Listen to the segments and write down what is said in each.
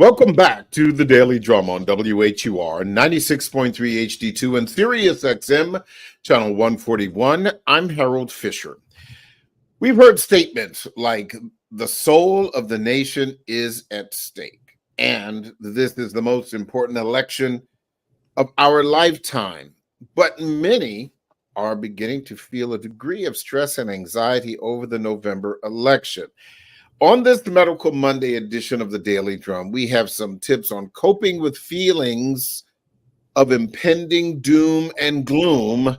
Welcome back to the Daily Drum on WHUR 96.3 HD2 and Sirius XM, channel 141. I'm Harold Fisher. We've heard statements like the soul of the nation is at stake, and this is the most important election of our lifetime. But many are beginning to feel a degree of stress and anxiety over the November election. On this Medical Monday edition of the Daily Drum, we have some tips on coping with feelings of impending doom and gloom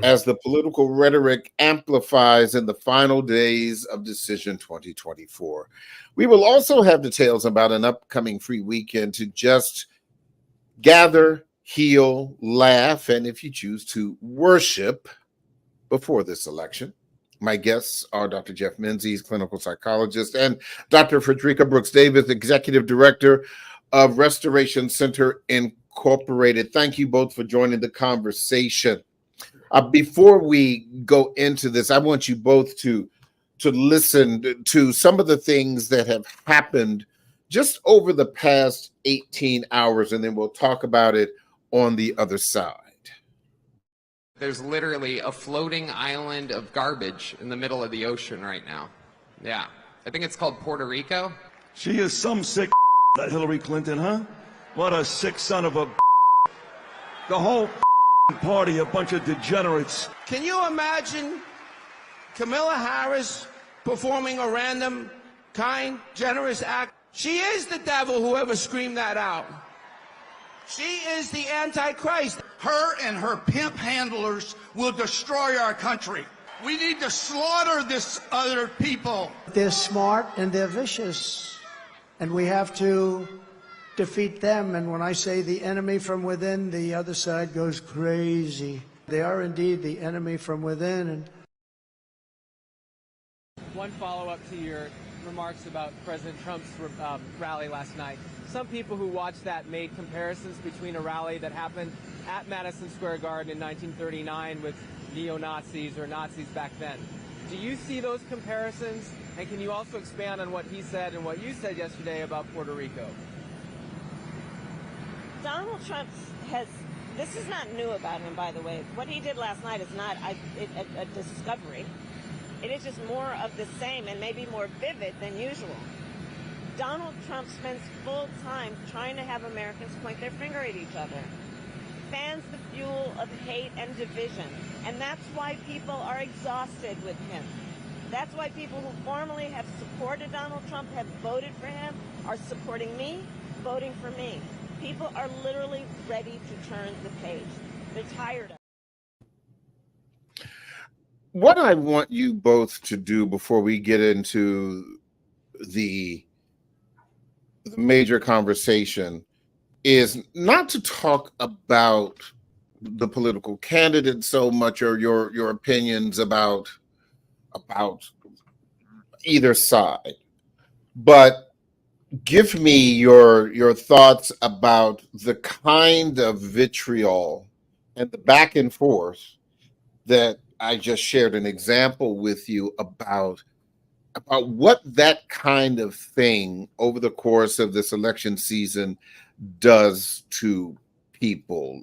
as the political rhetoric amplifies in the final days of Decision 2024. We will also have details about an upcoming free weekend to just gather, heal, laugh, and if you choose to worship before this election. My guests are Dr. Jeff Menzies, clinical psychologist, and Dr. Frederica Brooks Davis, executive director of Restoration Center Incorporated. Thank you both for joining the conversation. Before we go into this, I want you both to listen to some of the things that have happened just over the past 18 hours, and then we'll talk about it on the other side. There's literally a floating island of garbage in the middle of the ocean right now. Yeah. I think it's called Puerto Rico. She is some sick that Hillary Clinton, huh? What a sick son of a The whole party, a bunch of degenerates. Can you imagine Kamala Harris performing a random, kind, generous act? She is the devil, whoever screamed that out. She is the Antichrist. Her and her pimp handlers will destroy our country. We need to slaughter this other people. They're smart and they're vicious, and we have to defeat them. And when I say the enemy from within, the other side goes crazy. They are indeed the enemy from within. And one follow-up to your remarks about President Trump's rally last night. Some people who watched that made comparisons between a rally that happened at Madison Square Garden in 1939 with neo-Nazis or Nazis back then. Do you see those comparisons? And can you also expand on what he said and what you said yesterday about Puerto Rico? Donald Trump this is not new about him, by the way. What he did last night is not a discovery. It is just more of the same and maybe more vivid than usual. Donald Trump spends full time trying to have Americans point their finger at each other, fans the fuel of hate and division, and that's why people are exhausted with him. That's why people who formerly have supported Donald Trump, have voted for him, are supporting me, voting for me. People are literally ready to turn the page. They're tired of it. What I want you both to do before we get into the major conversation is not to talk about the political candidate so much, or your opinions about either side, but give me your thoughts about the kind of vitriol and the back and forth that I just shared an example with you about what that kind of thing over the course of this election season does to people.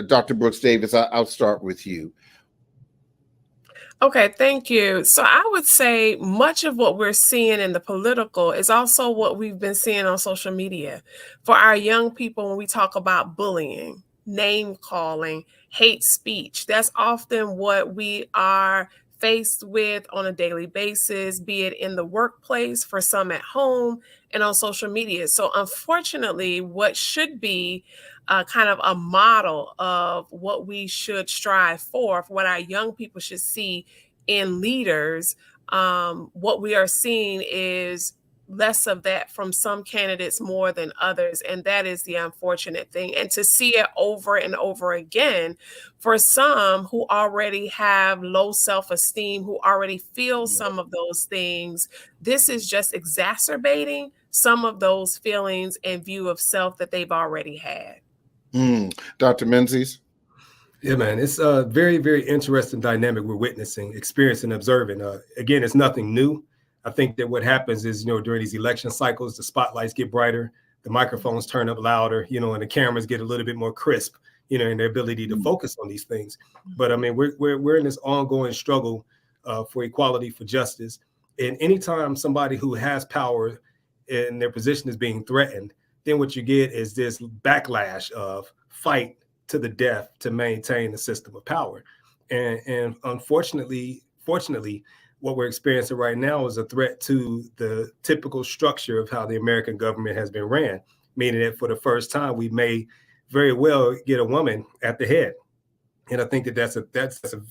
Dr. Brooks Davis, I'll start with you. Okay, thank you. So I would say much of what we're seeing in the political is also what we've been seeing on social media. For our young people, when we talk about bullying, name calling, hate speech, that's often what we are faced with on a daily basis, be it in the workplace, for some at home, and on social media. So unfortunately, what should be kind of a model of what we should strive for what our young people should see in leaders, what we are seeing is less of that from some candidates more than others. And that is the unfortunate thing. And to see it over and over again for some who already have low self-esteem, who already feel some of those things, this is just exacerbating some of those feelings and view of self that they've already had. Dr. Menzies? Yeah, man, it's a very, very interesting dynamic we're witnessing, experiencing, observing. Again, it's nothing new. I think that what happens is, during these election cycles, the spotlights get brighter, the microphones turn up louder, you know, and the cameras get a little bit more crisp, you know, in their ability to focus on these things. But I mean, we're in this ongoing struggle for equality, for justice. And anytime somebody who has power and their position is being threatened, then what you get is this backlash of fight to the death to maintain the system of power. And fortunately, what we're experiencing right now is a threat to the typical structure of how the American government has been ran, meaning that for the first time, we may very well get a woman at the head. And I think that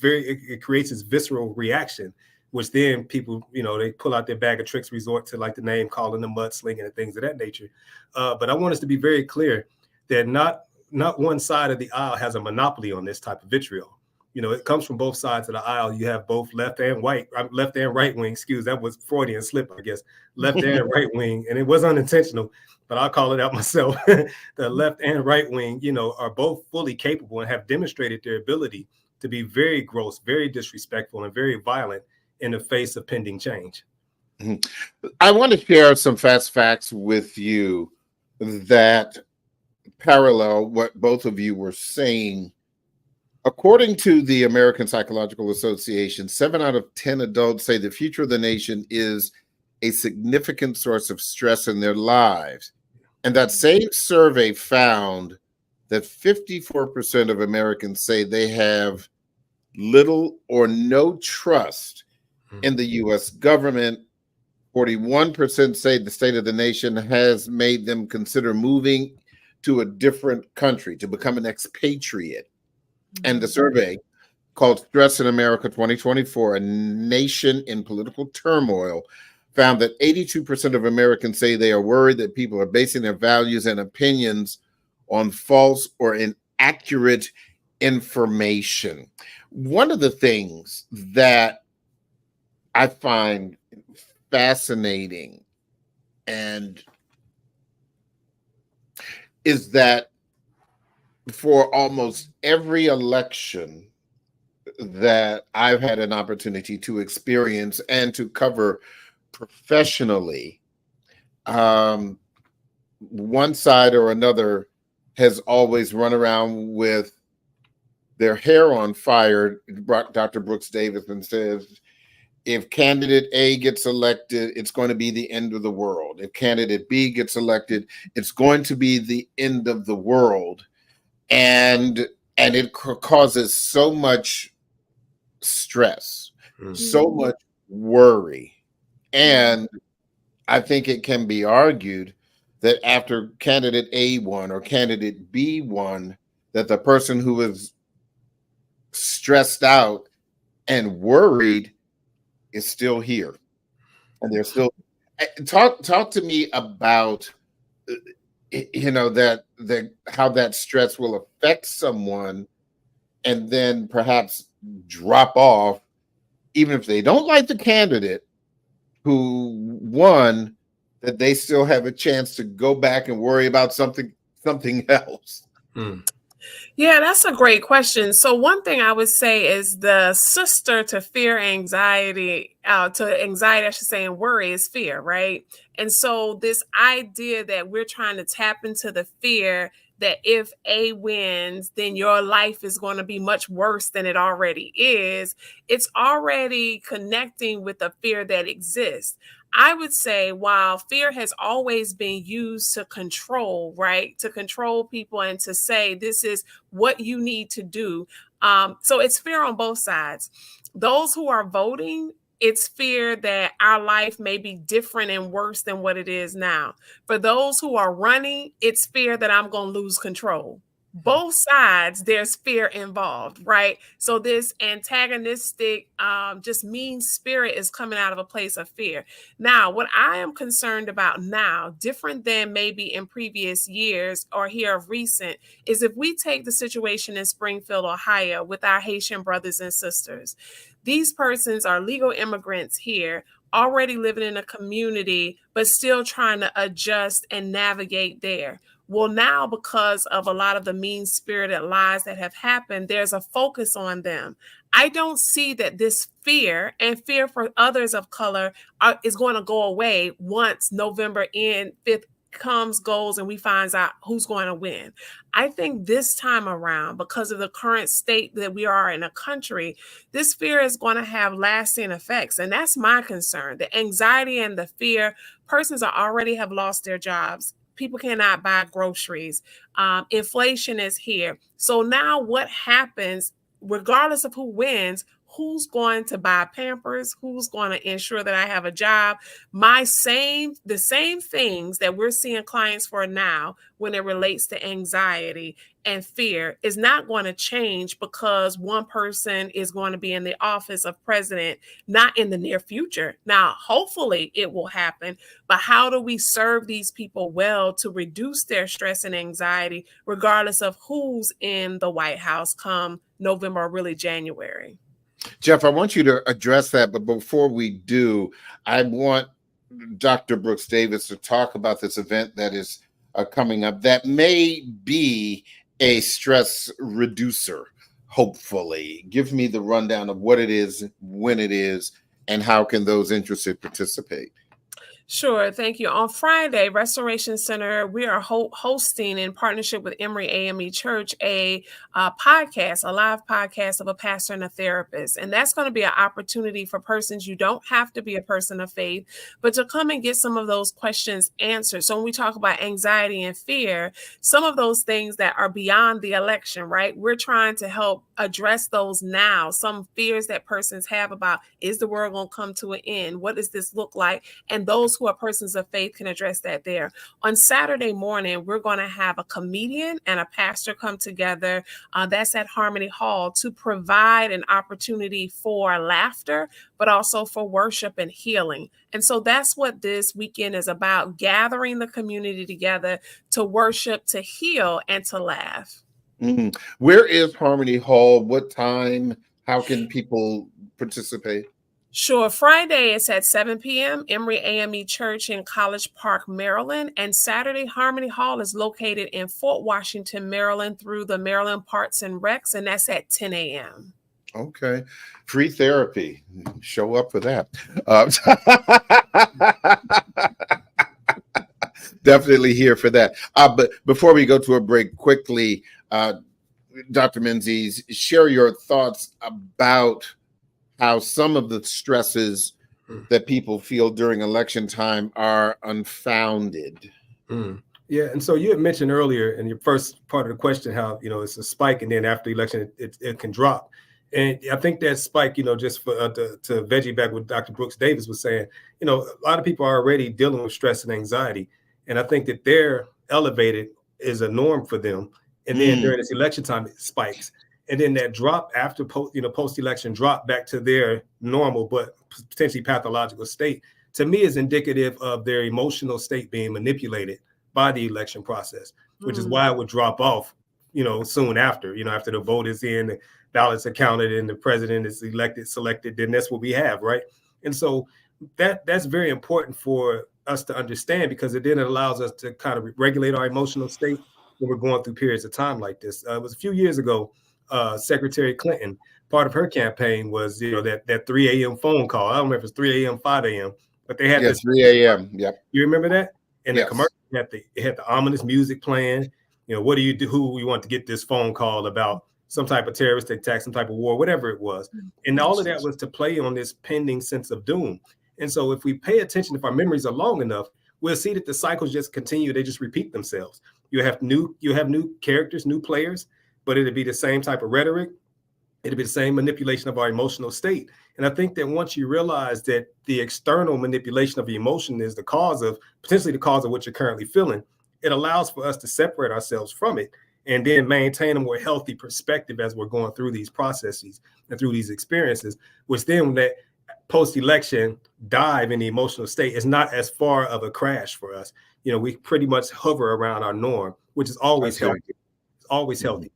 it creates this visceral reaction, which then people, you know, they pull out their bag of tricks, resort to like the name calling, the mudslinging and things of that nature. But I want us to be very clear that not one side of the aisle has a monopoly on this type of vitriol. You know, it comes from both sides of the aisle. You have both left and right wing. Excuse, that was Freudian slip, I guess. Left and right wing, and it was unintentional, but I'll call it out myself. The left and right wing, you know, are both fully capable and have demonstrated their ability to be very gross, very disrespectful, and very violent in the face of pending change. I want to share some fast facts with you that parallel what both of you were saying. According to the American Psychological Association, 7 out of 10 adults say the future of the nation is a significant source of stress in their lives. And that same survey found that 54% of Americans say they have little or no trust in the U.S. government. 41% say the state of the nation has made them consider moving to a different country, to become an expatriate. And the survey, called Stress in America 2024, A Nation in Political Turmoil, found that 82% of Americans say they are worried that people are basing their values and opinions on false or inaccurate information. One of the things that I find fascinating and is that for almost every election that I've had an opportunity to experience and to cover professionally, one side or another has always run around with their hair on fire. Dr. Brooks Davison says, if candidate A gets elected, it's going to be the end of the world. If candidate B gets elected, it's going to be the end of the world. And it causes so much stress, so much worry. And I think it can be argued that after candidate A won or candidate B won, that the person who is stressed out and worried is still here. And they're still talk to me about that how that stress will affect someone and then perhaps drop off, even if they don't like the candidate who won, that they still have a chance to go back and worry about something else. Yeah, that's a great question. So one thing I would say is the sister to fear, anxiety, I should say, and worry is fear, right? And so this idea that we're trying to tap into the fear that if A wins, then your life is going to be much worse than it already is. It's already connecting with the fear that exists. I would say while fear has always been used to control, right? To control people and to say, this is what you need to do. So it's fear on both sides. Those who are voting, it's fear that our life may be different and worse than what it is now. For those who are running, it's fear that I'm going to lose control. Both sides, there's fear involved, right? So this antagonistic, just mean spirit is coming out of a place of fear. Now, what I am concerned about now, different than maybe in previous years or here of recent, is if we take the situation in Springfield, Ohio, with our Haitian brothers and sisters. These persons are legal immigrants here, already living in a community, but still trying to adjust and navigate there. Well, now, because of a lot of the mean-spirited lies that have happened, there's a focus on them. I don't see that this fear and fear for others of color is going to go away once November 5th comes, goes, and we find out who's going to win. I think this time around, because of the current state that we are in a country, this fear is going to have lasting effects. And that's my concern. The anxiety and the fear, persons are already have lost their jobs. People cannot buy groceries. Inflation is here. So now what happens, regardless of who wins, who's going to buy Pampers? Who's going to ensure that I have a job? The same things that we're seeing clients for now when it relates to anxiety and fear is not going to change because one person is going to be in the office of president, not in the near future. Now, hopefully it will happen, but how do we serve these people well to reduce their stress and anxiety, regardless of who's in the White House come November or really January? Jeff, I want you to address that, but before we do, I want Dr. Brooks Davis to talk about this event that is coming up that may be a stress reducer, hopefully. Give me the rundown of what it is, when it is, and how can those interested participate? Sure. Thank you. On Friday, Restoration Center, we are hosting in partnership with Emory AME Church a podcast, a live podcast of a pastor and a therapist. And that's going to be an opportunity for persons. You don't have to be a person of faith, but to come and get some of those questions answered. So when we talk about anxiety and fear, some of those things that are beyond the election, right? We're trying to help address those now. Some fears that persons have about, is the world going to come to an end? What does this look like? And those who are persons of faith can address that there. On Saturday morning, we're going to have a comedian and a pastor come together. That's at Harmony Hall to provide an opportunity for laughter, but also for worship and healing. And so that's what this weekend is about, gathering the community together to worship, to heal, and to laugh. Mm-hmm. Where is Harmony Hall? What time? How can people participate? Sure. Friday is at 7 p.m., Emory AME Church in College Park, Maryland. And Saturday, Harmony Hall is located in Fort Washington, Maryland, through the Maryland Parks and Recs, and that's at 10 a.m. Okay. Free therapy. Show up for that. Definitely here for that. But before we go to a break, quickly, Dr. Menzies, share your thoughts about how some of the stresses that people feel during election time are unfounded. Yeah, and so you had mentioned earlier in your first part of the question how, it's a spike, and then after the election, it can drop. And I think that spike, just for to veggie back what Dr. Brooks Davis was saying, a lot of people are already dealing with stress and anxiety. And I think that they're elevated is a norm for them. And then during this election time, it spikes. And then that drop after post-election drop back to their normal but potentially pathological state, to me, is indicative of their emotional state being manipulated by the election process, which is why it would drop off, soon after, after the vote is in, the ballots are counted, and the president is selected, then that's what we have, right? And so that's very important for us to understand, because it allows us to kind of regulate our emotional state when we're going through periods of time like this. It was a few years ago, Secretary Clinton, part of her campaign was, that 3 a.m. phone call. I don't remember if it's 3 a.m., 5 a.m., but they had this 3 a.m. Yep. You remember that? And the commercial had the ominous music playing. What do you do? Who we want to get this phone call about some type of terrorist attack, some type of war, whatever it was. And all of that was to play on this pending sense of doom. And so if we pay attention, if our memories are long enough, we'll see that the cycles just continue. They just repeat themselves. You have new characters, new players, but it'll be the same type of rhetoric. It'll be the same manipulation of our emotional state. And I think that once you realize that the external manipulation of the emotion is potentially the cause of what you're currently feeling, it allows for us to separate ourselves from it and then maintain a more healthy perspective as we're going through these processes and through these experiences, which then that post-election dive in the emotional state is not as far of a crash for us. We pretty much hover around our norm, which is always healthy. It's always healthy.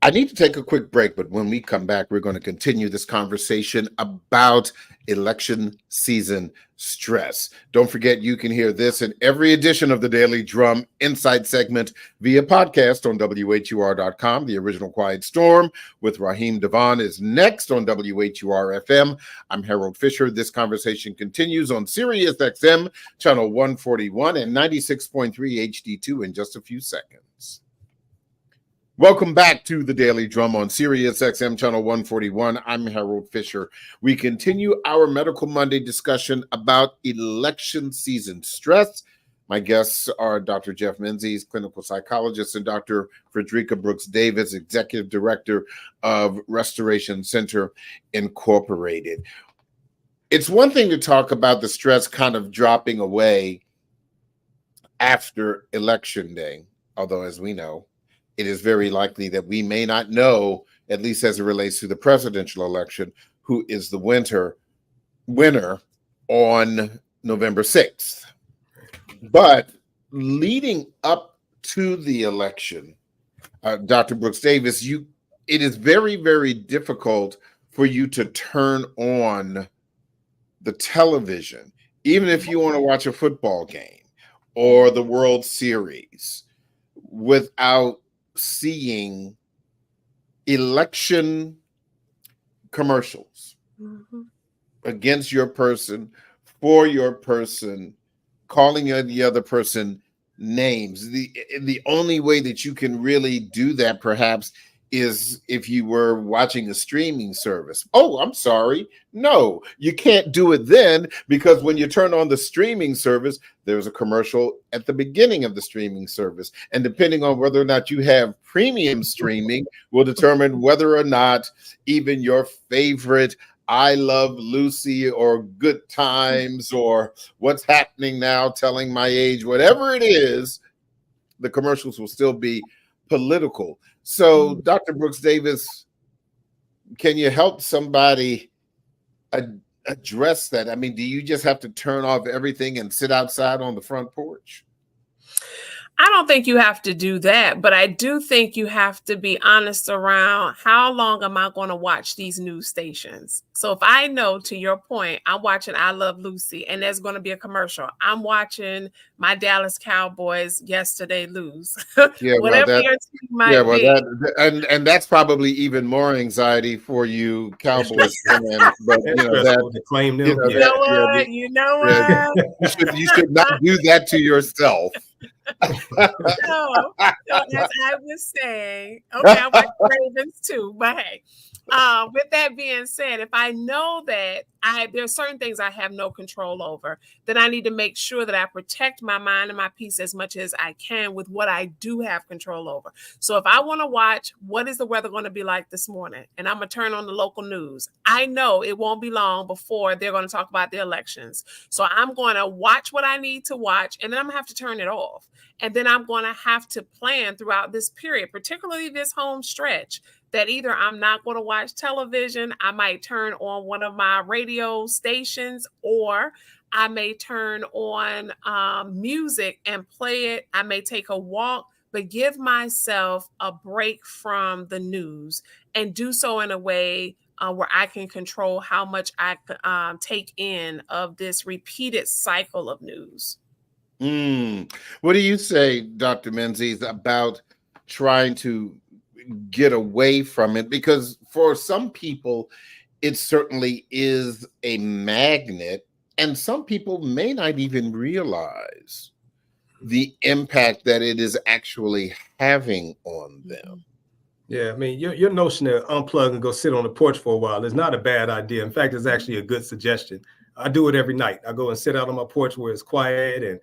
I need to take a quick break, but when we come back, we're going to continue this conversation about election season stress. Don't forget, you can hear this in every edition of the Daily Drum Insight segment via podcast on WHUR.com. The Original Quiet Storm with Raheem Devon is next on WHUR-FM. I'm Harold Fisher. This conversation continues on Sirius XM, channel 141 and 96.3 HD2 in just a few seconds. Welcome back to the Daily Drum on Sirius XM channel 141. I'm Harold Fisher. We continue our Medical Monday discussion about election season stress. My guests are Dr. Jeff Menzies, clinical psychologist, and Dr. Frederica Brooks Davis, executive director of Restoration Center Incorporated. It's one thing to talk about the stress kind of dropping away after Election Day, although as we know, it is very likely that we may not know, at least as it relates to the presidential election, who is the winner on November 6th. But leading up to the election, Dr. Brooks Davis, it is very, very difficult for you to turn on the television, even if you want to watch a football game or the World Series, without seeing election commercials against your person, for your person, calling the other person names. The only way that you can really do that perhaps is if you were watching a streaming service. Oh, I'm sorry. No, you can't do it then, because when you turn on the streaming service, there's a commercial at the beginning of the streaming service. And depending on whether or not you have premium streaming will determine whether or not even your favorite I Love Lucy or Good Times or What's Happening Now, Telling My Age, whatever it is, the commercials will still be political. So, Dr. Brooks Davis, can you help somebody address that? I mean, do you just have to turn off everything and sit outside on the front porch? I don't think you have to do that, but I do think you have to be honest around how long am I going to watch these news stations? So if I know, to your point, I'm watching I Love Lucy and there's going to be a commercial. I'm watching my Dallas Cowboys yesterday lose. Yeah, whatever your team might be. And that's probably even more anxiety for you Cowboys fans. But you know what? You should not do that to yourself. No, as I was saying, okay, I watch Ravens too, but hey, with that being said, if I know that there are certain things I have no control over, then I need to make sure that I protect my mind and my peace as much as I can with what I do have control over. So if I want to watch what is the weather going to be like this morning, and I'm going to turn on the local news, I know it won't be long before they're going to talk about the elections. So I'm going to watch what I need to watch, and then I'm going to have to turn it off. And then I'm going to have to plan throughout this period, particularly this home stretch, that either I'm not going to watch television, I might turn on one of my radio stations, or I may turn on music and play it. I may take a walk, but give myself a break from the news and do so in a way where I can control how much I take in of this repeated cycle of news. What do you say, Dr. Menzies, about trying to get away from it? Because for some people, it certainly is a magnet, and some people may not even realize the impact that it is actually having on them. Yeah, I mean, your notion to unplug and go sit on the porch for a while is not a bad idea. In fact, it's actually a good suggestion. I do it every night. I go and sit out on my porch where it's quiet, and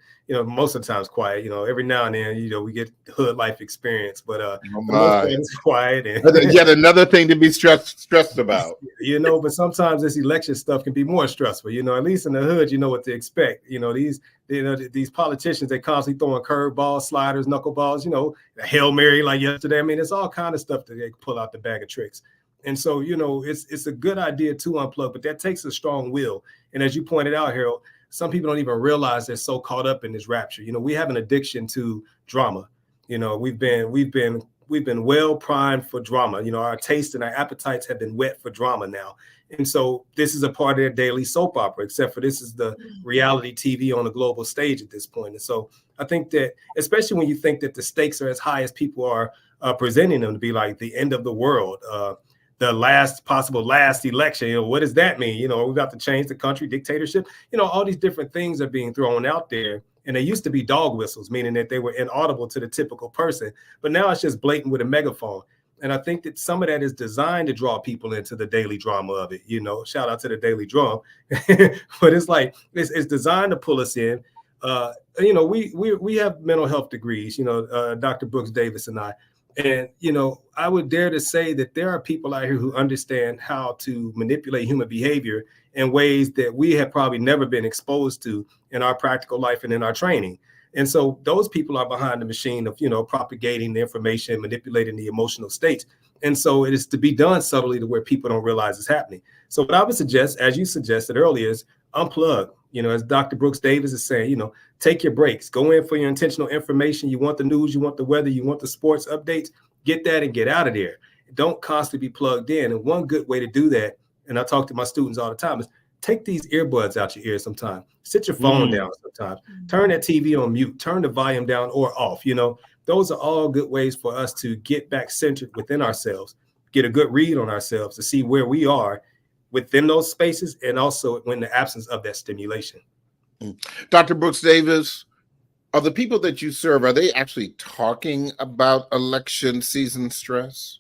most of the time it's quiet. Every now and then, we get the hood life experience, but it's quiet. And yet another thing to be stressed about. But sometimes this election stuff can be more stressful. At least in the hood, you know what to expect. These politicians, they constantly throwing curveballs, sliders, knuckleballs. A Hail Mary like yesterday. I mean, it's all kind of stuff that they pull out the bag of tricks. And so, it's a good idea to unplug, but that takes a strong will. And as you pointed out, Harold, some people don't even realize they're so caught up in this rapture. We have an addiction to drama. We've been been well primed for drama. You know, our taste and our appetites have been whet for drama now. And so this is a part of their daily soap opera, except for this is the reality TV on a global stage at this point. And so I think that, especially when you think that the stakes are as high as people are presenting them to be, like the end of the world, the last election, you know, what does that mean? You know, we've got to change the country, dictatorship, you know, all these different things are being thrown out there. And they used to be dog whistles, meaning that they were inaudible to the typical person. But now it's just blatant with a megaphone. And I think that some of that is designed to draw people into the daily drama of it. You know, shout out to the Daily Drum. But it's like, it's designed to pull us in. You know, we have mental health degrees, you know, Dr. Brooks Davis and I. And, you know, I would dare to say that there are people out here who understand how to manipulate human behavior in ways that we have probably never been exposed to in our practical life and in our training. And so those people are behind the machine of, you know, propagating the information, manipulating the emotional states. And so it is to be done subtly to where people don't realize it's happening. So what I would suggest, as you suggested earlier, is unplug. You know, as Dr. Brooks Davis is saying, you know, take your breaks, go in for your intentional information. You want the news, you want the weather, you want the sports updates, get that and get out of there. Don't constantly be plugged in. And one good way to do that, and I talk to my students all the time, is take these earbuds out your ears sometimes. Sit your phone down sometimes. Turn that TV on mute. Turn the volume down or off. You know, those are all good ways for us to get back centered within ourselves, get a good read on ourselves to see where we are within those spaces and also in the absence of that stimulation. Dr. Brooks Davis, are the people that you serve, are they actually talking about election season stress?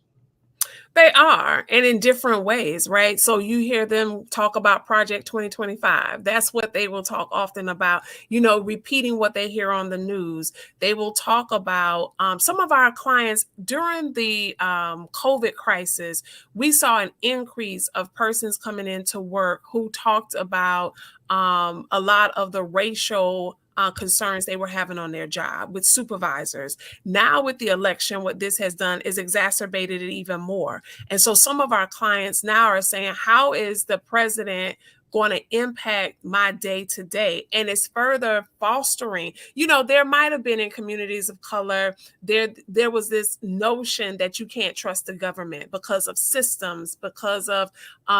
They are, and in different ways, right? So you hear them talk about Project 2025. That's what they will talk often about, you know, repeating what they hear on the news. They will talk about some of our clients during the COVID crisis. We saw an increase of persons coming into work who talked about a lot of the racial concerns they were having on their job with supervisors. Now with the election, what this has done is exacerbated it even more. And so some of our clients now are saying, how is the president going to impact my day to day? And it's further fostering, you know, there might have been in communities of color, there was this notion that you can't trust the government because of systems, because of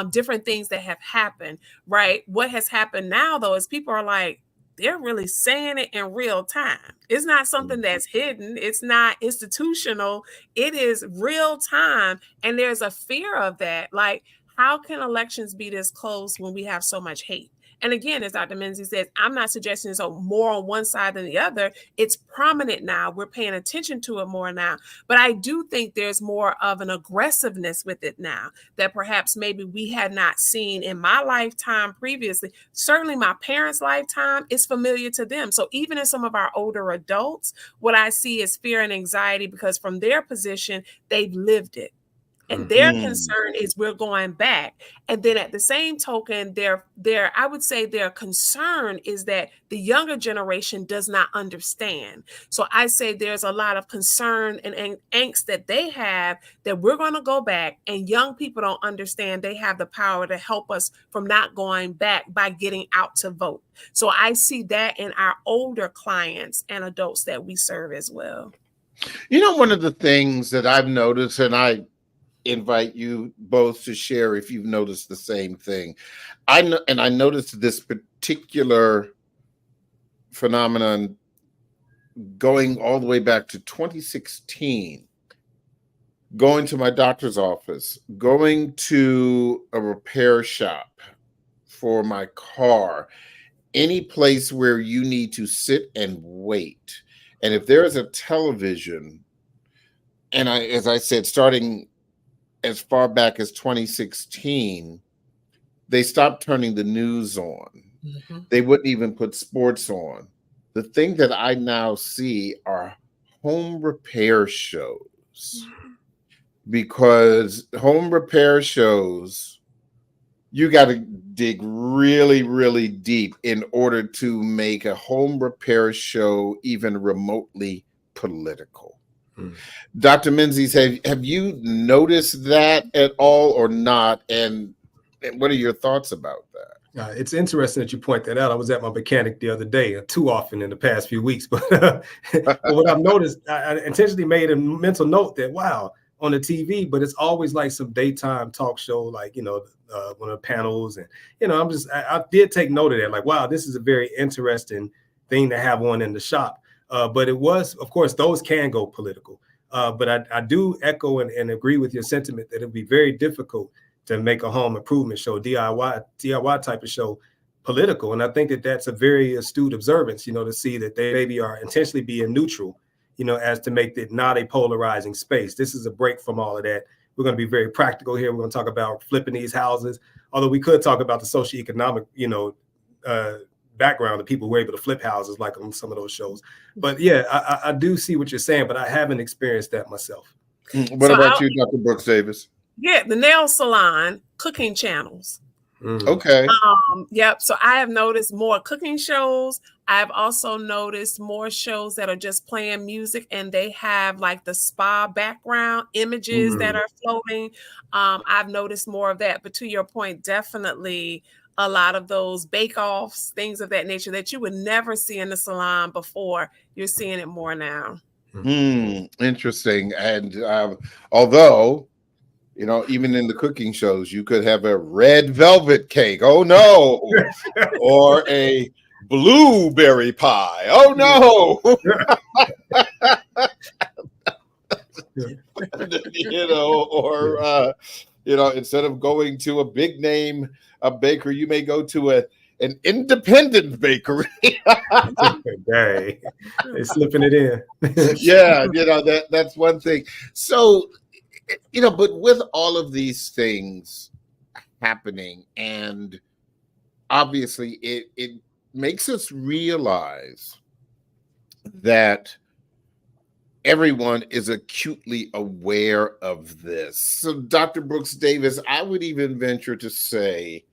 different things that have happened, right? What has happened now, though, is people are like, they're really saying it in real time. It's not something that's hidden. It's not institutional. It is real time. And there's a fear of that. Like, how can elections be this close when we have so much hate? And again, as Dr. Menzies says, I'm not suggesting it's more on one side than the other. It's prominent now. We're paying attention to it more now. But I do think there's more of an aggressiveness with it now that perhaps maybe we had not seen in my lifetime previously. Certainly my parents' lifetime is familiar to them. So even in some of our older adults, what I see is fear and anxiety because from their position, they've lived it. And their concern is we're going back. And then at the same token, I would say their concern is that the younger generation does not understand. So I say there's a lot of concern and angst that they have that we're going to go back, and young people don't understand they have the power to help us from not going back by getting out to vote. So I see that in our older clients and adults that we serve as well. You know, one of the things that I've noticed, and I invite you both to share if you've noticed the same thing. I noticed this particular phenomenon going all the way back to 2016, going to my doctor's office, going to a repair shop for my car, any place where you need to sit and wait. And if there is a television, and as I said, starting as far back as 2016, they stopped turning the news on. They wouldn't even put sports on. The thing that I now see are home repair shows, because home repair shows, you got to dig really, really deep in order to make a home repair show even remotely political. Dr. Menzies, have you noticed that at all or not? And what are your thoughts about that? It's interesting that you point that out. I was at my mechanic the other day, too often in the past few weeks, but what I've noticed, I intentionally made a mental note that, wow, on the TV, but it's always like some daytime talk show, like, one of the panels. And, I did take note of that, like, wow, this is a very interesting thing to have on in the shop. But it was, of course, those can go political. But I do echo and agree with your sentiment that it'd be very difficult to make a home improvement show, DIY type of show, political. And I think that that's a very astute observance, to see that they maybe are intentionally being neutral, as to make it not a polarizing space. This is a break from all of that. We're going to be very practical here. We're going to talk about flipping these houses, although we could talk about the socioeconomic, background of people who were able to flip houses like on some of those shows. But yeah, I do see what you're saying, but I haven't experienced that myself. What about you, Dr. Brooks Davis? Yeah, the nail salon, cooking channels. Okay. Yep. So I have noticed more cooking shows. I've also noticed more shows that are just playing music and they have like the spa background images that are floating. I've noticed more of that. But to your point, definitely a lot of those bake-offs, things of that nature that you would never see in the salon before, you're seeing it more now. Interesting. And although, even in the cooking shows, you could have a red velvet cake. Oh, no. Or a blueberry pie. Oh, no. Instead of going to a big name, a baker, you may go to an independent bakery. They're slipping it in. Yeah, that's one thing. So, but with all of these things happening, and obviously it makes us realize that everyone is acutely aware of this. So, Dr. Brooks Davis, I would even venture to say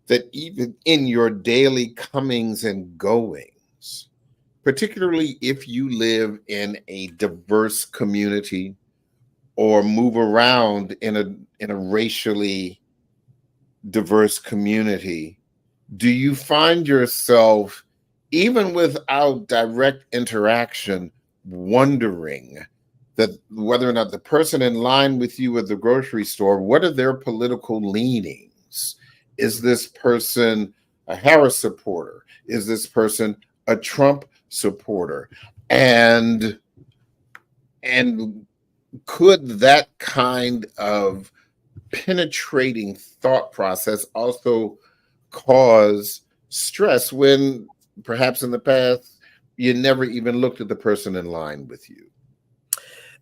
that even in your daily comings and goings, particularly if you live in a diverse community or move around in a racially diverse community, do you find yourself, even without direct interaction, wondering that whether or not the person in line with you at the grocery store, what are their political leanings? Is this person a Harris supporter? Is this person a Trump supporter? And could that kind of penetrating thought process also cause stress when perhaps in the past you never even looked at the person in line with you?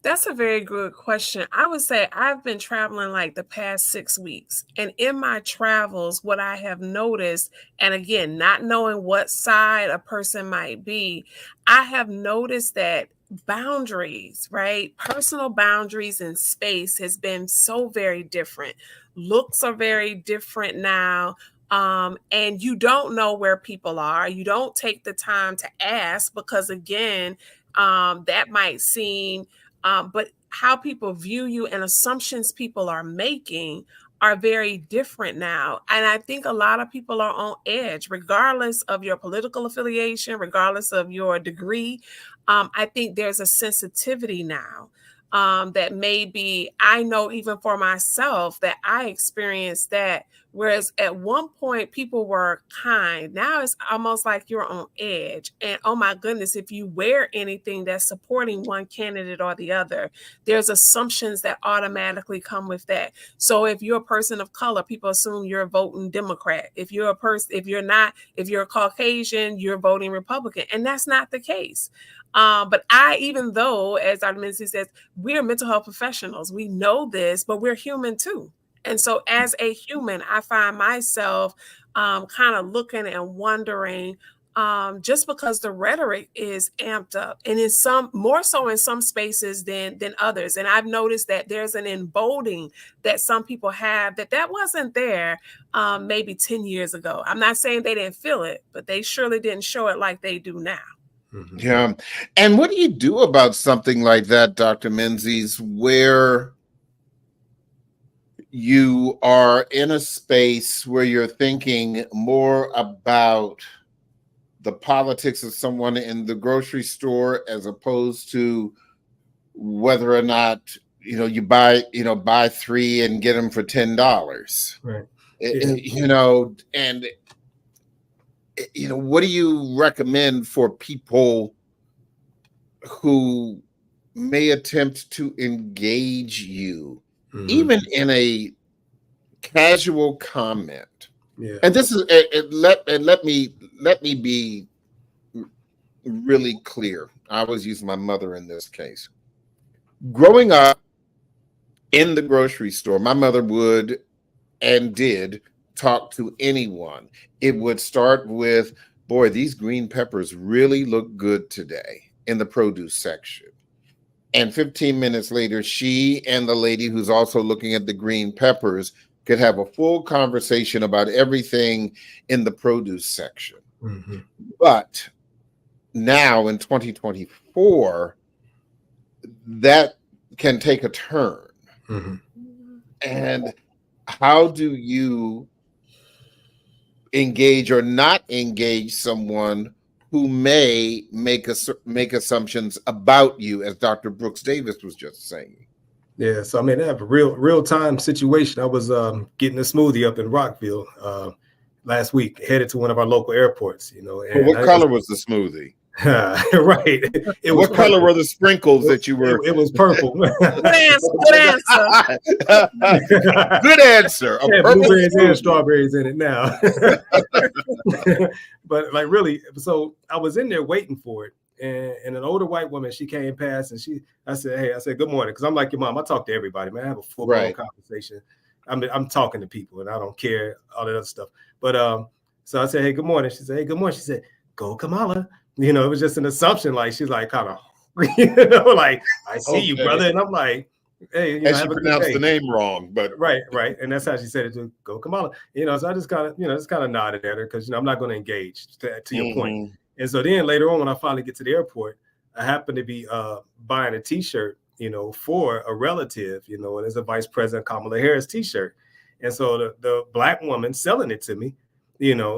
That's a very good question. I would say I've been traveling like the past 6 weeks. And in my travels, what I have noticed, and again, not knowing what side a person might be, I have noticed that boundaries, right? Personal boundaries and space has been so very different. Looks are very different now. And you don't know where people are. You don't take the time to ask because, again, that might seem, but how people view you and assumptions people are making are very different now. And I think a lot of people are on edge, regardless of your political affiliation, regardless of your degree. I think there's a sensitivity now that maybe I know even for myself that I experienced that. Whereas at one point people were kind, now it's almost like you're on edge. And oh my goodness, if you wear anything that's supporting one candidate or the other, there's assumptions that automatically come with that. So if you're a person of color, people assume you're voting Democrat. If you're if you're a Caucasian, you're voting Republican. And that's not the case. But even though, as Dr. Menzies says, we're mental health professionals, we know this, but we're human too. And so as a human, I find myself kind of looking and wondering, just because the rhetoric is amped up and in some more so in some spaces than others. And I've noticed that there's an emboldening that some people have that wasn't there maybe 10 years ago. I'm not saying they didn't feel it, but they surely didn't show it like they do now. Yeah. And what do you do about something like that, Dr. Menzies, where you are in a space where you're thinking more about the politics of someone in the grocery store as opposed to whether or not you buy three and get them for $10. Right. And what do you recommend for people who may attempt to engage you, even in a casual comment? Yeah. And this is let me be really clear. I was using my mother in this case. Growing up in the grocery store, my mother would and did talk to anyone. It would start with, boy, these green peppers really look good today, in the produce section. And 15 minutes later, she and the lady who's also looking at the green peppers could have a full conversation about everything in the produce section. Mm-hmm. But now in 2024, that can take a turn. Mm-hmm. And how do you engage or not engage someone who may make assumptions about you, as Dr. Brooks Davis was just saying? Yeah, so I mean, I have a real time situation. I was getting a smoothie up in Rockville last week, headed to one of our local airports. And what color was the smoothie? Right. What color were the sprinkles that you were? It was purple. Good answer. Good answer. Yeah, blueberries and strawberries in it now. But like really, so I was in there waiting for it. And an older white woman, she came past and I said, good morning. Cause I'm like your mom. I talk to everybody, man. I have a full blown conversation. I'm talking to people and I don't care all that other stuff. But so I said, hey, good morning. She said, hey, good morning. She said, go Kamala. It was just an assumption. Like, she's like, kind of, like, I see you, brother. And I'm like, hey, and she pronounced the name wrong, but right. And that's how she said it, to go Kamala. So I just kind of, nodded at her because, I'm not going to engage to your point. And so then later on, when I finally get to the airport, I happen to be buying a T-shirt, for a relative, and it's a Vice President Kamala Harris T-shirt. And so the Black woman selling it to me,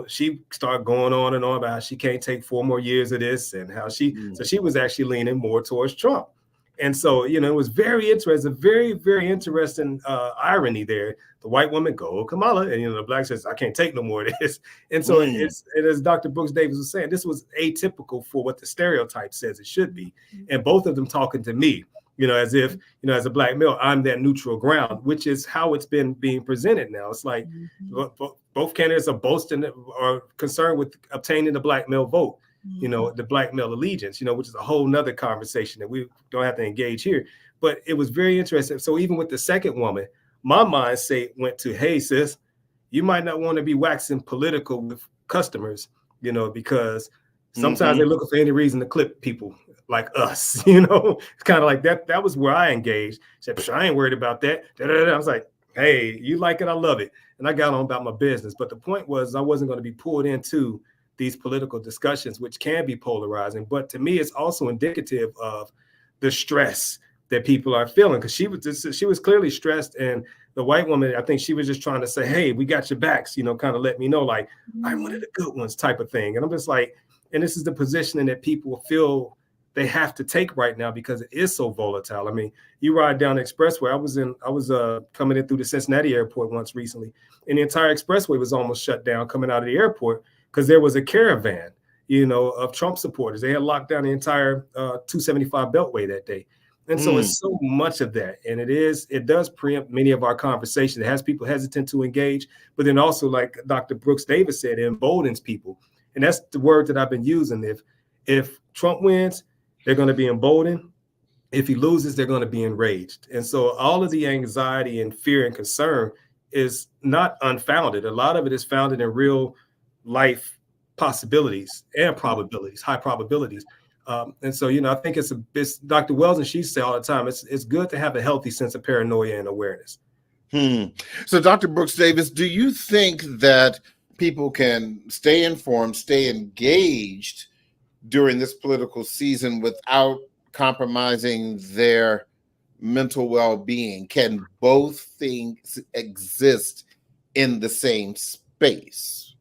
she started going on and on about how she can't take 4 more years of this and how so she was actually leaning more towards Trump. And so, it was very interesting, very, very interesting irony there. The white woman, go Kamala, and the Black says, I can't take no more of this. And so it as Dr. Brooks Davis was saying, this was atypical for what the stereotype says it should be. And both of them talking to me, as if, as a Black male, I'm that neutral ground, which is how it's been being presented now. It's like both candidates are boasting or concerned with obtaining the Black male vote. The Black male allegiance, which is a whole nother conversation that we don't have to engage here. But it was very interesting. So even with the second woman, my mindset went to, hey, sis, you might not want to be waxing political with customers, because sometimes they're looking for any reason to clip people like us, It's kind of like that. That was where I engaged. Said, I ain't worried about that. I was like, hey, you like it, I love it. And I got on about my business. But the point was I wasn't going to be pulled into these political discussions, which can be polarizing. But to me, it's also indicative of the stress that people are feeling, because she was clearly stressed. And the white woman, I think she was just trying to say, hey, we got your backs, kind of let me know, like, I'm one of the good ones type of thing. And I'm just like, and this is the positioning that people feel they have to take right now because it is so volatile. I mean, you ride down the expressway. I was coming in through the Cincinnati airport once recently, and the entire expressway was almost shut down coming out of the airport because there was a caravan, of Trump supporters. They had locked down the entire 275 Beltway that day. And so it's so much of that. And it does preempt many of our conversations. It has people hesitant to engage, but then also, like Dr. Brooks Davis said, it emboldens people. And that's the word that I've been using. If Trump wins, they're going to be emboldened. If he loses, they're going to be enraged. And so all of the anxiety and fear and concern is not unfounded. A lot of it is founded in real life possibilities and probabilities, high probabilities. And so, I think it's Dr. Wells and she say all the time, it's good to have a healthy sense of paranoia and awareness. So Dr. Brooks Davis, do you think that people can stay informed, stay engaged during this political season without compromising their mental well-being? Can both things exist in the same space?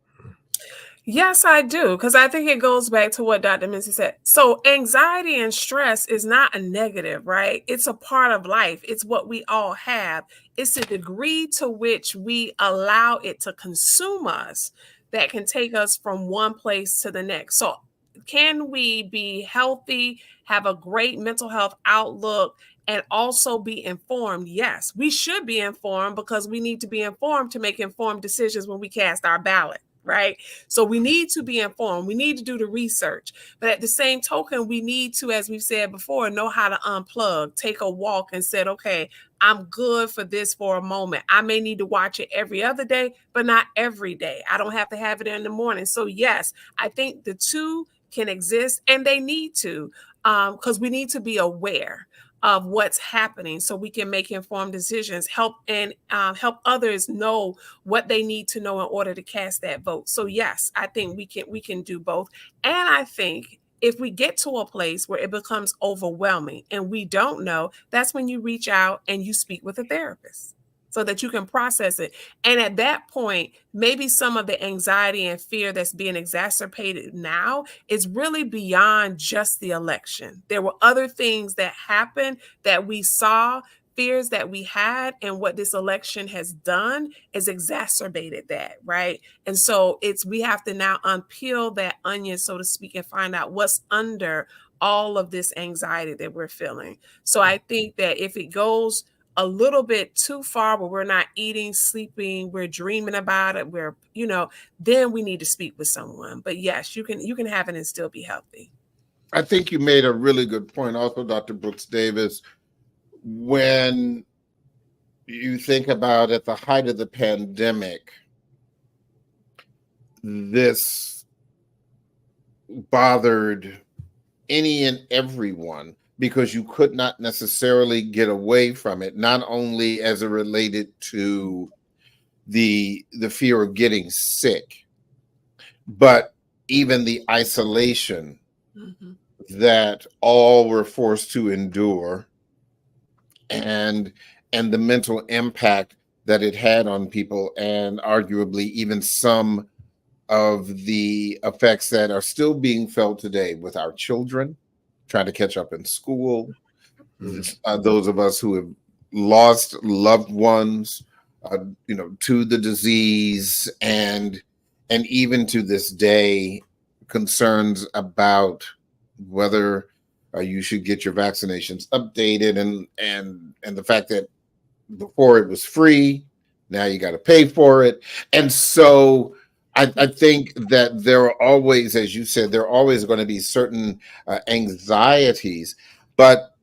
Yes, I do, because I think it goes back to what Dr. Mincy said. So anxiety and stress is not a negative, right? It's a part of life. It's what we all have. It's the degree to which we allow it to consume us that can take us from one place to the next. So can we be healthy, have a great mental health outlook, and also be informed? Yes, we should be informed because we need to be informed to make informed decisions when we cast our ballot. Right. So we need to be informed. We need to do the research. But at the same token, we need to, as we've said before, know how to unplug, take a walk and said, okay, I'm good for this for a moment. I may need to watch it every other day, but not every day. I don't have to have it in the morning. So yes, I think the two can exist and they need to, because we need to be aware of what's happening so we can make informed decisions, help others know what they need to know in order to cast that vote. So yes, I think we can do both. And I think if we get to a place where it becomes overwhelming and we don't know, that's when you reach out and you speak with a therapist so that you can process it. And at that point, maybe some of the anxiety and fear that's being exacerbated now is really beyond just the election. There were other things that happened that we saw, fears that we had, and what this election has done is exacerbated that, right? And so we have to now unpeel that onion, so to speak, and find out what's under all of this anxiety that we're feeling. So I think that if it goes a little bit too far where we're not eating, sleeping, we're dreaming about it, then we need to speak with someone. But yes, you can have it and still be healthy. I think you made a really good point also, Dr. Brooks Davis, when you think about at the height of the pandemic, this bothered any and everyone, because you could not necessarily get away from it, not only as it related to the fear of getting sick, but even the isolation that all were forced to endure, and the mental impact that it had on people, and arguably even some of the effects that are still being felt today with our children trying to catch up in school, those of us who have lost loved ones, to the disease, and even to this day, concerns about whether you should get your vaccinations updated, and the fact that before it was free, now you got to pay for it. And so I think that there are always, as you said, there are always going to be certain anxieties. But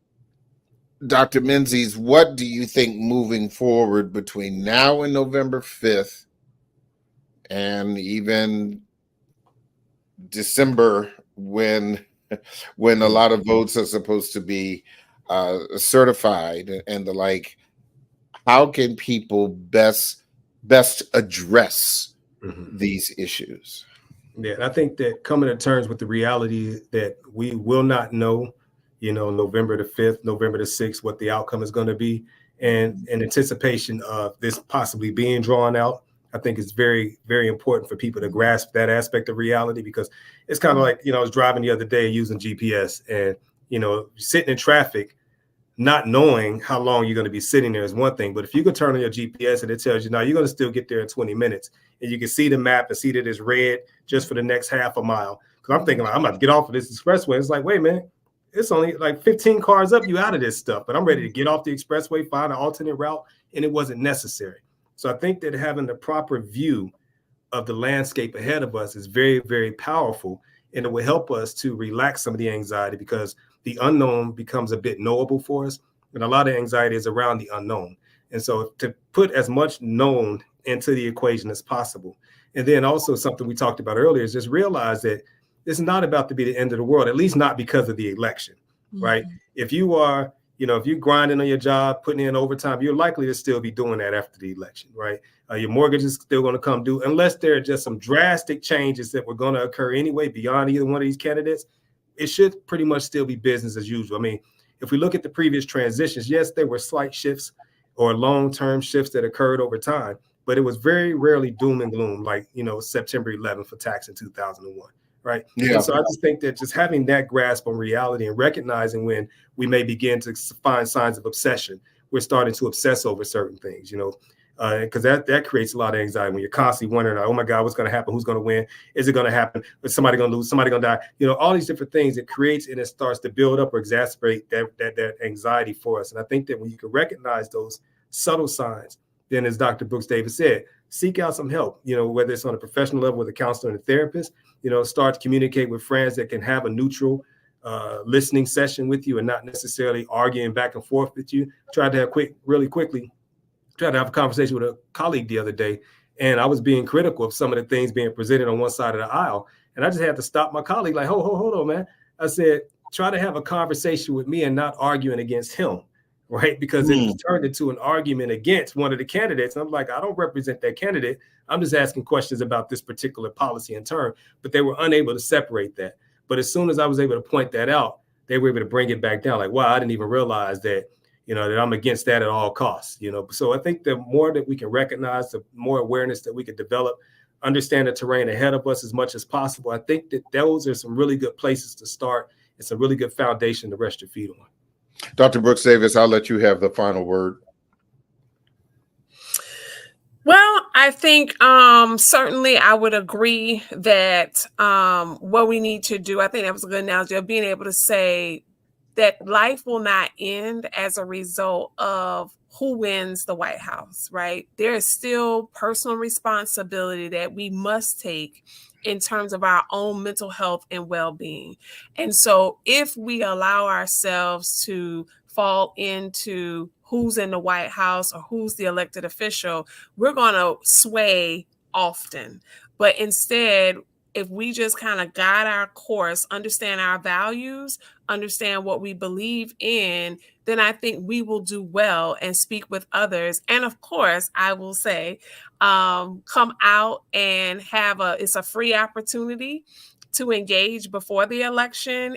Dr. Menzies, what do you think moving forward between now and November 5th and even December, when a lot of votes are supposed to be certified and the like, how can people best address these issues? Yeah, I think that coming to terms with the reality that we will not know, November the 5th, November the 6th, what the outcome is going to be, and in anticipation of this possibly being drawn out, I think it's very, very important for people to grasp that aspect of reality, because it's kind of like, I was driving the other day using GPS, and, sitting in traffic, not knowing how long you're going to be sitting there is one thing. But if you can turn on your GPS and it tells you, now you're going to still get there in 20 minutes, and you can see the map and see that it's red just for the next half a mile. Because I'm thinking, I'm about to get off of this expressway. It's like, wait a minute, it's only like 15 cars up, you out of this stuff. But I'm ready to get off the expressway, find an alternate route, and it wasn't necessary. So I think that having the proper view of the landscape ahead of us is very, very powerful, and it will help us to relax some of the anxiety, because the unknown becomes a bit knowable for us, and a lot of anxiety is around the unknown. And so to put as much known into the equation as possible. And then also something we talked about earlier is just realize that it's not about to be the end of the world, at least not because of the election, right? If you are, if you're grinding on your job, putting in overtime, you're likely to still be doing that after the election, right? Your mortgage is still going to come due, unless there are just some drastic changes that were going to occur anyway beyond either one of these candidates. It should pretty much still be business as usual. I mean, if we look at the previous transitions, yes, there were slight shifts or long-term shifts that occurred over time, but it was very rarely doom and gloom, like, September 11th attacks in 2001, right? Yeah. And so I just think that just having that grasp on reality and recognizing when we may begin to find signs of obsession, we're starting to obsess over certain things, because that creates a lot of anxiety when you're constantly wondering, oh my God, what's going to happen? Who's going to win? Is it going to happen? Is somebody going to lose? Somebody going to die? All these different things it creates, and it starts to build up or exacerbate that anxiety for us. And I think that when you can recognize those subtle signs, then as Dr. Brooks Davis said, seek out some help, whether it's on a professional level with a counselor and a therapist, start to communicate with friends that can have a neutral listening session with you and not necessarily arguing back and forth with you. Tried to have a conversation with a colleague the other day, and I was being critical of some of the things being presented on one side of the aisle. And I just had to stop my colleague, like, hold on, man. I said, try to have a conversation with me and not arguing against him, right? Because it was turned into an argument against one of the candidates. And I'm like, I don't represent that candidate. I'm just asking questions about this particular policy and term, but they were unable to separate that. But as soon as I was able to point that out, they were able to bring it back down. Like, wow, I didn't even realize that, that I'm against that at all costs, So I think the more that we can recognize, the more awareness that we can develop, understand the terrain ahead of us as much as possible. I think that those are some really good places to start. It's a really good foundation to rest your feet on. Dr. Brooks Davis, I'll let you have the final word. Well, I think certainly I would agree that what we need to do, I think that was a good analogy of being able to say that life will not end as a result of who wins the White House, right? There is still personal responsibility that we must take in terms of our own mental health and well-being. And so if we allow ourselves to fall into who's in the White House or who's the elected official, we're going to sway often. But instead, if we just kind of guide our course, understand our values, understand what we believe in, then I think we will do well and speak with others. And of course, I will say, come out and it's a free opportunity to engage before the election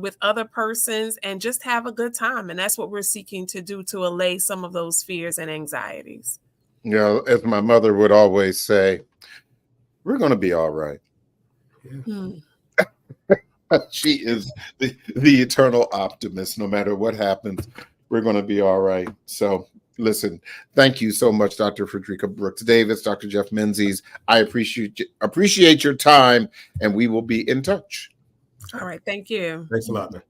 with other persons and just have a good time. And that's what we're seeking to do, to allay some of those fears and anxieties. As my mother would always say, we're going to be all right. Yeah. She is the eternal optimist. No matter what happens, we're going to be all right. So listen, thank you so much, Dr. Frederica Brooks Davis, Dr. Jeff Menzies. I appreciate your time, and we will be in touch. All right. Thank you. Thanks a lot, man.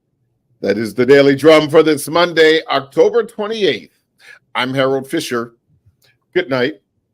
That is the Daily Drum for this Monday, October 28th. I'm Harold Fisher. Good night.